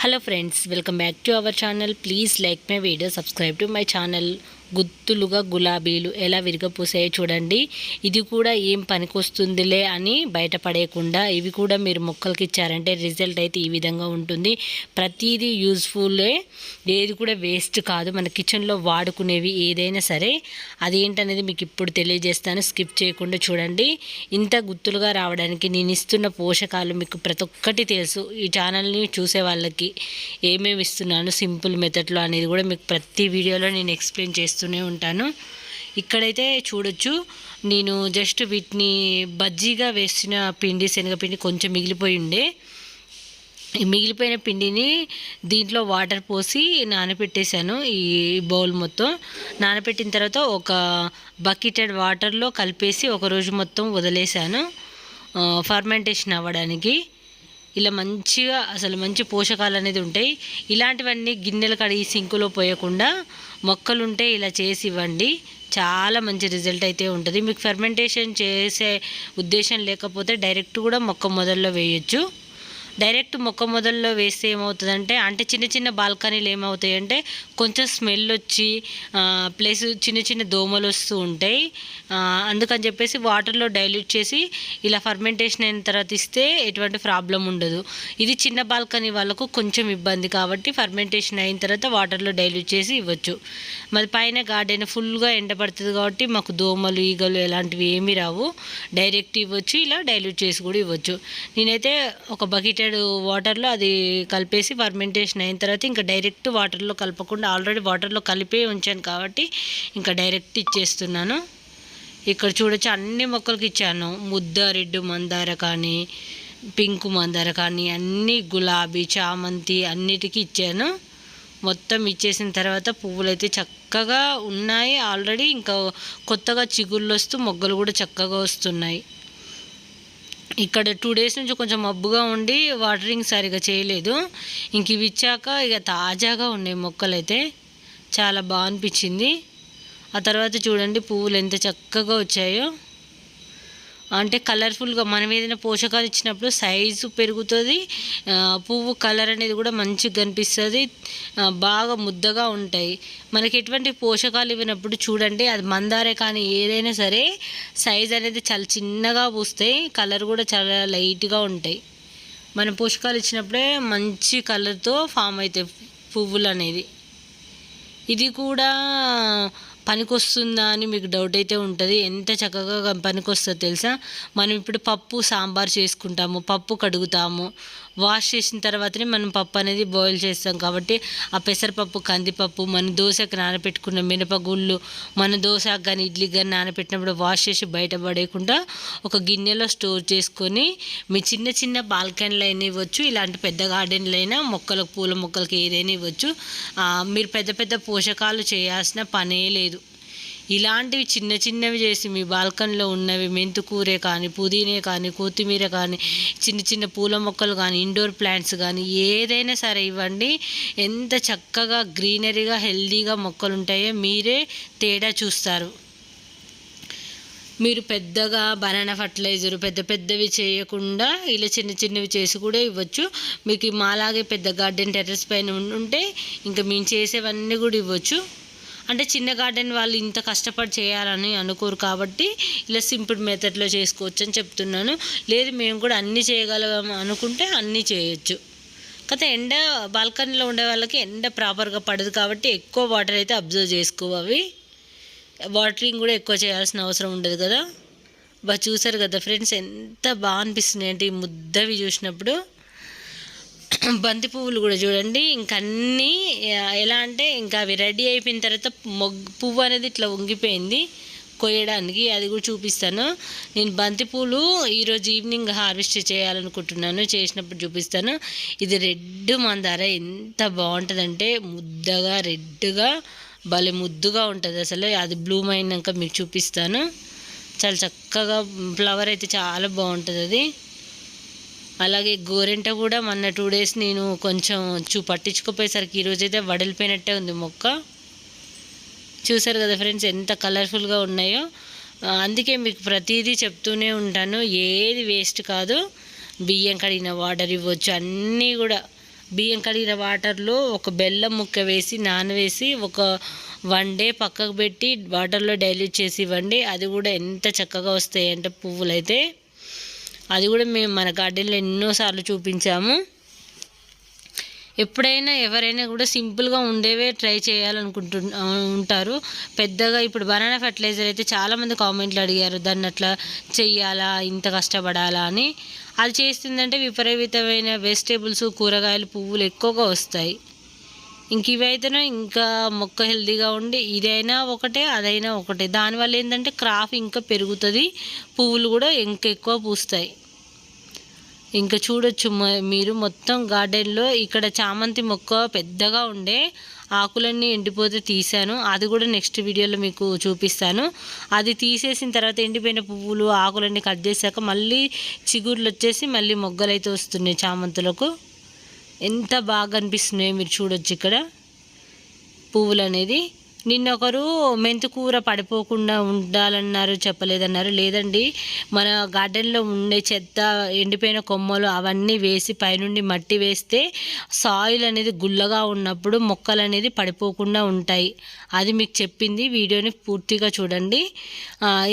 Hello friends, welcome back to our channel. Please like my video, subscribe to my channel. గుత్తులుగా గులాబీలు ఎలా విరగపూసాయో చూడండి. ఇది కూడా ఏం పనికొస్తుందిలే అని బయటపడేయకుండా ఇవి కూడా మీరు మొక్కలకి ఇచ్చారంటే రిజల్ట్ అయితే ఈ విధంగా ఉంటుంది. ప్రతిదీ యూజ్ఫుల్లే, ఏది కూడా వేస్ట్ కాదు. మన కిచెన్లో వాడుకునేవి ఏదైనా సరే అదేంటనేది మీకు ఇప్పుడు తెలియజేస్తాను. స్కిప్ చేయకుండా చూడండి. ఇంత గుత్తులుగా రావడానికి నేను ఇస్తున్న పోషకాలు మీకు ప్రతి ఒక్కటి తెలుసు. ఈ ఛానల్ని చూసే వాళ్ళకి ఏమేమి ఇస్తున్నాను సింపుల్ మెథడ్లో అనేది కూడా మీకు ప్రతి వీడియోలో నేను ఎక్స్ప్లెయిన్ చేస్తాను ఉంటాను. ఇక్కడైతే చూడొచ్చు, నేను జస్ట్ వీటిని బజ్జీగా వేసిన పిండి, శనగపిండి కొంచెం మిగిలిపోయి ఉండే. ఈ మిగిలిపోయిన పిండిని దీంట్లో వాటర్ పోసి నానబెట్టేశాను. ఈ బౌల్ మొత్తం నానబెట్టిన తర్వాత ఒక బకెటెడ్ వాటర్లో కలిపేసి ఒకరోజు మొత్తం వదిలేశాను ఫర్మెంటేషన్ అవ్వడానికి. ఇలా మంచిగా అసలు మంచి పోషకాలు అనేది ఉంటాయి. ఇలాంటివన్నీ గిన్నెలు కడిగి సింకులో పోయకుండా మొక్కలుంటే ఇలా చేసి ఇవ్వండి, చాలా మంచి రిజల్ట్ అయితే ఉంటుంది. మీకు ఫెర్మెంటేషన్ చేసే ఉద్దేశం లేకపోతే డైరెక్ట్ కూడా మొక్క మొదల్లో వేయచ్చు. డైరెక్ట్ మొక్క మొదల్లో వేస్తే ఏమవుతుందంటే, అంటే చిన్న చిన్న బాల్కనీలు ఏమవుతాయంటే కొంచెం స్మెల్ వచ్చి ప్లస్ చిన్న చిన్న దోమలు వస్తూ ఉంటాయి. అందుకని చెప్పేసి వాటర్లో డైల్యూట్ చేసి ఇలా ఫర్మెంటేషన్ అయిన తర్వాత ఇస్తే ఎటువంటి ప్రాబ్లం ఉండదు. ఇది చిన్న బాల్కనీ వాళ్ళకు కొంచెం ఇబ్బంది కాబట్టి ఫర్మెంటేషన్ అయిన తర్వాత వాటర్లో డైల్యూట్ చేసి ఇవ్వచ్చు. మరి పైన గార్డెన్ ఫుల్గా ఎండబడుతుంది కాబట్టి మాకు దోమలు, ఈగలు ఎలాంటివి ఏమీ రావు. డైరెక్ట్ ఇవ్వచ్చు, ఇలా డైల్యూట్ చేసి కూడా ఇవ్వచ్చు. నేనైతే ఒక బకెట్ వాటర్లో అది కలిపేసి ఫర్మెంటేషన్ అయిన తర్వాత ఇంకా డైరెక్ట్ వాటర్లో కలపకుండా ఆల్రెడీ వాటర్లో కలిపే ఉంచాను కాబట్టి ఇంకా డైరెక్ట్ ఇచ్చేస్తున్నాను. ఇక్కడ చూడొచ్చు అన్ని మొక్కలకి ఇచ్చాను. ముద్ద రెడ్ మందార కానీ, పింక్ మందార కానీ, అన్ని గులాబీ, చామంతి అన్నిటికీ ఇచ్చాను. మొత్తం ఇచ్చేసిన తర్వాత పువ్వులు అయితే చక్కగా ఉన్నాయి ఆల్రెడీ. ఇంకా కొత్తగా చిగుళ్ళు వస్తూ మొగ్గలు కూడా చక్కగా వస్తున్నాయి. ఇక్కడ 2 days నుంచి కొంచెం మబ్బుగా ఉండి వాటరింగ్ సరిగా చేయలేదు. ఇంక ఇవి ఇచ్చాక ఇక తాజాగా ఉన్నాయి మొక్కలు అయితే, చాలా బాగా అనిపించింది. ఆ తర్వాత చూడండి పువ్వులు ఎంత చక్కగా వచ్చాయో. అంటే కలర్ఫుల్గా మనం ఏదైనా పోషకాలు ఇచ్చినప్పుడు సైజు పెరుగుతుంది, పువ్వు కలర్ అనేది కూడా మంచిగా కనిపిస్తుంది, బాగా ముద్దగా ఉంటాయి. మనకి ఎటువంటి పోషకాలు ఇవ్వనప్పుడు చూడండి, అది మందారే కానీ ఏదైనా సరే సైజ్ అనేది చాలా చిన్నగా పూస్తాయి, కలర్ కూడా చాలా లైట్గా ఉంటాయి. మనం పోషకాలు ఇచ్చినప్పుడే మంచి కలర్తో ఫామ్ అవుతాయి పువ్వులు అనేది. ఇది కూడా పనికొస్తుందా అని మీకు డౌట్ అయితే ఉంటుంది. ఎంత చక్కగా పనికొస్తుందో తెలుసా. మనం ఇప్పుడు పప్పు సాంబార్ చేసుకుంటాము, పప్పు కడుగుతాము, వాష్ చేసిన తర్వాతనే మనం పప్పు అనేది బాయిల్ చేస్తాం కాబట్టి ఆ పెసరపప్పు, కందిపప్పు, మన దోశకు నానబెట్టుకున్న మినపగుళ్ళు, మన దోశకు కానీ ఇడ్లీకి కానీ నానబెట్టినప్పుడు వాష్ చేసి బయట పడేయకుండా ఒక గిన్నెలో స్టోర్ చేసుకొని మీ చిన్న చిన్న బాల్కనీలు అయినా ఇవ్వచ్చు, ఇలాంటి పెద్ద గార్డెన్లు అయినా మొక్కలకు, పూల మొక్కలకి ఏదైనా ఇవ్వచ్చు. మీరు పెద్ద పెద్ద పోషకాలు చేయాల్సిన పనే లేదు. ఇలాంటివి చిన్న చిన్నవి చేసి మీ బాల్కనీలో ఉన్నవి మెంతుకూరే కానీ, పుదీనే కానీ, కొత్తిమీర కానీ, చిన్న చిన్న పూల మొక్కలు కానీ, ఇండోర్ ప్లాంట్స్ కానీ ఏదైనా సరే ఇవ్వండి. ఎంత చక్కగా గ్రీనరీగా హెల్దీగా మొక్కలు ఉంటాయో మీరే తేడా చూస్తారు. మీరు పెద్దగా బనానా ఫర్టిలైజర్ పెద్ద పెద్దవి చేయకుండా ఇలా చిన్న చిన్నవి చేసి కూడా ఇవ్వచ్చు. మీకు మాలాగే పెద్ద గార్డెన్ టెర్రస్ పైన ఉంటే ఇంకా మేము చేసేవన్నీ కూడా ఇవ్వచ్చు. అంటే చిన్న గార్డెన్ వాళ్ళు ఇంత కష్టపడి చేయాలని అనుకోరు కాబట్టి ఇలా సింపుల్ మెథడ్లో చేసుకోవచ్చు అని చెప్తున్నాను. లేదు మేము కూడా అన్నీ చేయగలం అనుకుంటే అన్నీ చేయొచ్చు. కాకపోతే ఎండ బాల్కనీలో ఉండే వాళ్ళకి ఎండ ప్రాపర్గా పడదు కాబట్టి ఎక్కువ వాటర్ అయితే అబ్జర్వ్ చేసుకోవాలి. వాటరింగ్ కూడా ఎక్కువ చేయాల్సిన అవసరం ఉండదు కదా. చూసారు కదా ఫ్రెండ్స్, ఎంత బాగా అనిపిస్తున్నాయి అంటే ఈ ముద్దవి చూసినప్పుడు. బంతి పువ్వులు కూడా చూడండి, ఇంక అన్నీ ఎలా అంటే ఇంకా అవి రెడీ అయిపోయిన తర్వాత పువ్వు అనేది ఇట్లా వంగిపోయింది కొయ్యడానికి, అది కూడా చూపిస్తాను. నేను బంతి పూలు ఈరోజు ఈవినింగ్ హార్వెస్ట్ చేయాలనుకుంటున్నాను, చేసినప్పుడు చూపిస్తాను. ఇది రెడ్ మందార ఎంత బాగుంటుందంటే ముద్దగా రెడ్గా భలే ముద్దుగా ఉంటుంది అసలు. అది బ్లూమ్ అయినాక మీకు చూపిస్తాను. చాలా చక్కగా ఫ్లవర్ అయితే చాలా బాగుంటుంది అది. అలాగే గోరెంట కూడా మొన్న 2 days నేను కొంచెం పట్టించుకోపోయేసరికి ఈరోజైతే వడిలిపోయినట్టే ఉంది మొక్క. చూసారు కదా ఫ్రెండ్స్ ఎంత కలర్ఫుల్గా ఉన్నాయో. అందుకే మీకు ప్రతిదీ చెప్తూనే ఉంటాను, ఏది వేస్ట్ కాదు. బియ్యం కడిగిన వాటర్ ఇవ్వచ్చు, అన్నీ కూడా బియ్యం కడిగిన వాటర్లో ఒక బెల్లం ముక్క వేసి నానవేసి ఒక 1 డే పక్కకు పెట్టి వాటర్లో డైల్యూట్ చేసి ఇవ్వండి. అది కూడా ఎంత చక్కగా వస్తాయి అంటే పువ్వులు అయితే, అది కూడా మేము మన గార్డెన్లో ఎన్నోసార్లు చూపించాము. ఎప్పుడైనా ఎవరైనా కూడా సింపుల్గా ఉండేవే ట్రై ఉంటారు. పెద్దగా ఇప్పుడు బనానా ఫర్టిలైజర్ అయితే చాలామంది కామెంట్లు అడిగారు, దాన్ని అట్లా చెయ్యాలా, ఇంత కష్టపడాలా అని. అది చేస్తుందంటే విపరీతమైన వెజిటేబుల్స్, కూరగాయలు, పువ్వులు ఎక్కువగా వస్తాయి. ఇంక ఇవైతేనే ఇంకా మొక్క హెల్తీగా ఉండి, ఇదైనా ఒకటే అదైనా ఒకటే. దానివల్ల ఏంటంటే క్రాప్ ఇంకా పెరుగుతుంది, పువ్వులు కూడా ఇంకా ఎక్కువ పూస్తాయి. ఇంకా చూడొచ్చు మీరు మొత్తం గార్డెన్లో. ఇక్కడ చామంతి మొక్క పెద్దగా ఉండే, ఆకులన్నీ ఎండిపోతే తీసాను. అది కూడా నెక్స్ట్ వీడియోలో మీకు చూపిస్తాను. అది తీసేసిన తర్వాత ఎండిపోయిన పువ్వులు, ఆకులన్నీ కట్ చేశాక మళ్ళీ చిగుర్లు వచ్చేసి మళ్ళీ మొగ్గలు అయితే వస్తున్నాయి చామంతులకు. ఎంత బాగా అనిపిస్తున్నాయో మీరు చూడొచ్చు ఇక్కడ పువ్వులు అనేది. నిన్న ఒకరు మెంతికూర పడిపోకుండా ఉండాలన్నారు, చెప్పలేదన్నారు. లేదండి, మన గార్డెన్లో ఉండే చెత్త, ఎండిపోయిన కొమ్మలు అవన్నీ వేసి పైనుండి మట్టి వేస్తే సాయిల్ అనేది గుల్లగా ఉన్నప్పుడు మొక్కలు అనేది పడిపోకుండా ఉంటాయి. అది మీకు చెప్పింది. వీడియోని పూర్తిగా చూడండి.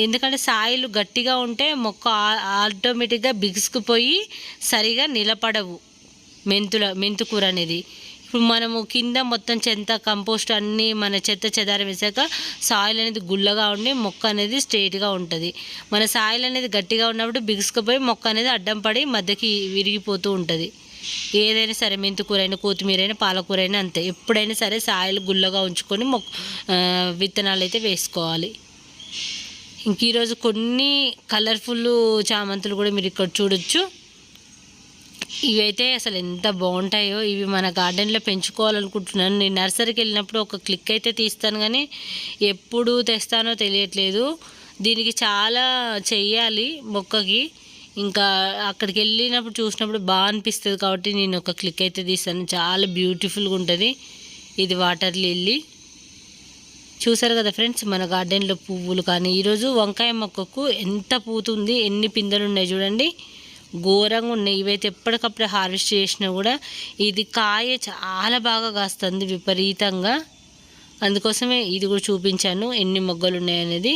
ఎందుకంటే సాయిల్ గట్టిగా ఉంటే మొక్క ఆటోమేటిక్గా బిగుసుకుపోయి సరిగా నిలబడవు. మెంతికూర అనేది ఇప్పుడు మనము కింద మొత్తం చెత్త, కంపోస్ట్ అన్నీ మన చెత్త చెదారం వేసాక సాయిల్ అనేది గుల్లగా ఉండి మొక్క అనేది స్ట్రైట్గా ఉంటుంది. మన సాయిల్ అనేది గట్టిగా ఉన్నప్పుడు బిగుసుకుపోయి మొక్క అనేది అడ్డం పడి మధ్యకి విరిగిపోతూ ఉంటుంది. ఏదైనా సరే, మెంతికూర అయినా, కొత్తిమీర అయినా, పాలకూర అయినా అంతే. ఎప్పుడైనా సరే సాయిల్ గుల్లగా ఉంచుకొని విత్తనాలు అయితే వేసుకోవాలి. ఇంక ఈరోజు కొన్ని కలర్ఫుల్ చామంతులు కూడా మీరు ఇక్కడ చూడొచ్చు. ఇవైతే అసలు ఎంత బాగుంటాయో. ఇవి మన గార్డెన్లో పెంచుకోవాలనుకుంటున్నాను. నేను నర్సరీకి వెళ్ళినప్పుడు ఒక క్లిక్ అయితే తీస్తాను, కానీ ఎప్పుడు తెస్తానో తెలియట్లేదు. దీనికి చాలా చెయ్యాలి మొక్కకి. ఇంకా అక్కడికి వెళ్ళినప్పుడు చూసినప్పుడు బాగా అనిపిస్తుంది కాబట్టి నేను ఒక క్లిక్ అయితే తీస్తాను. చాలా బ్యూటిఫుల్గా ఉంటుంది. ఇది వాటర్ లిల్లీ. చూసారు కదా ఫ్రెండ్స్ మన గార్డెన్లో పువ్వులు. కానీ ఈరోజు వంకాయ మొక్కకు ఎంత పూతుంది, ఎన్ని పిందెలు ఉన్నాయి చూడండి, ఘోరంగా ఉన్నాయి. ఇవైతే ఎప్పటికప్పుడు హార్వెస్ట్ చేసినా కూడా ఇది కాయ చాలా బాగా కాస్తుంది విపరీతంగా. అందుకోసమే ఇది కూడా చూపించాను ఎన్ని మొగ్గలు ఉన్నాయనేది.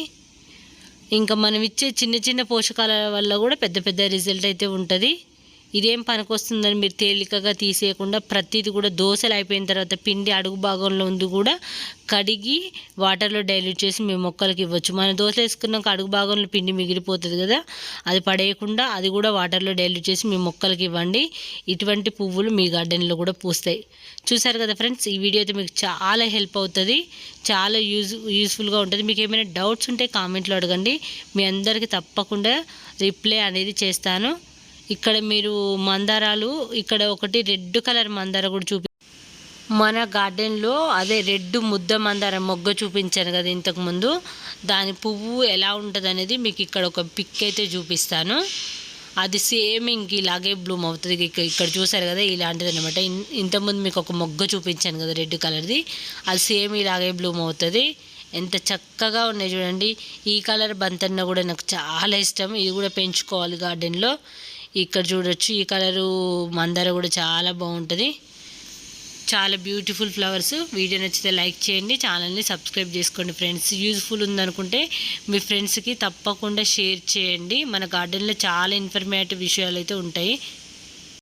ఇంకా మనం ఇచ్చే చిన్న చిన్న పోషకాల వల్ల కూడా పెద్ద పెద్ద రిజల్ట్ అయితే ఉంటుంది. ఇదేం పనికొస్తుందని మీరు తేలికగా తీసేయకుండా ప్రతిదీ కూడా దోశలు అయిపోయిన తర్వాత పిండి అడుగు భాగంలో ఉంది కూడా కడిగి వాటర్లో డైల్యూట్ చేసి మేము మొక్కలకి ఇవ్వచ్చు. మనం దోశ వేసుకున్నాక అడుగు భాగంలో పిండి మిగిలిపోతుంది కదా, అది పడేయకుండా అది కూడా వాటర్లో డైల్యూట్ చేసి మీ మొక్కలకి ఇవ్వండి. ఇటువంటి పువ్వులు మీ గార్డెన్లో కూడా పూస్తాయి. చూసారు కదా ఫ్రెండ్స్, ఈ వీడియో అయితే మీకు చాలా హెల్ప్ అవుతుంది, చాలా యూస్ఫుల్గా ఉంటుంది. మీకు ఏమైనా డౌట్స్ ఉంటే కామెంట్లో అడగండి, మీ అందరికీ తప్పకుండా రిప్లై అనేది చేస్తాను. ఇక్కడ మీరు మందారాలు, ఇక్కడ ఒకటి రెడ్ కలర్ మందార కూడా మన గార్డెన్లో అదే రెడ్ ముద్ద మందార మొగ్గ చూపించాను కదా ఇంతకుముందు, దాని పువ్వు ఎలా ఉంటుంది అనేది మీకు ఇక్కడ ఒక పిక్ అయితే చూపిస్తాను. అది సేమ్ ఇంక ఇలాగే బ్లూమ్ అవుతుంది. ఇక్కడ చూసారు కదా ఇలాంటిది అనమాట. ఇంతకుముందు మీకు ఒక మొగ్గ చూపించాను కదా రెడ్ కలర్ది, అది సేమ్ ఇలాగే బ్లూమ్ అవుతుంది. ఎంత చక్కగా ఉన్నాయి చూడండి. ఈ కలర్ బంతన్న కూడా నాకు చాలా ఇష్టం, ఇది కూడా పెంచుకోవాలి గార్డెన్లో. ఇక్కడ చూడొచ్చు ఈ కలరు మందార కూడా చాలా బాగుంటుంది. చాలా బ్యూటిఫుల్ ఫ్లవర్స్. వీడియో నచ్చితే లైక్ చేయండి, ఛానల్ని సబ్స్క్రైబ్ చేసుకోండి ఫ్రెండ్స్. యూజ్ఫుల్ ఉందనుకుంటే మీ ఫ్రెండ్స్కి తప్పకుండా షేర్ చేయండి. మన గార్డెన్లో చాలా ఇన్ఫర్మేటివ్ విషయాలు అయితే ఉంటాయి.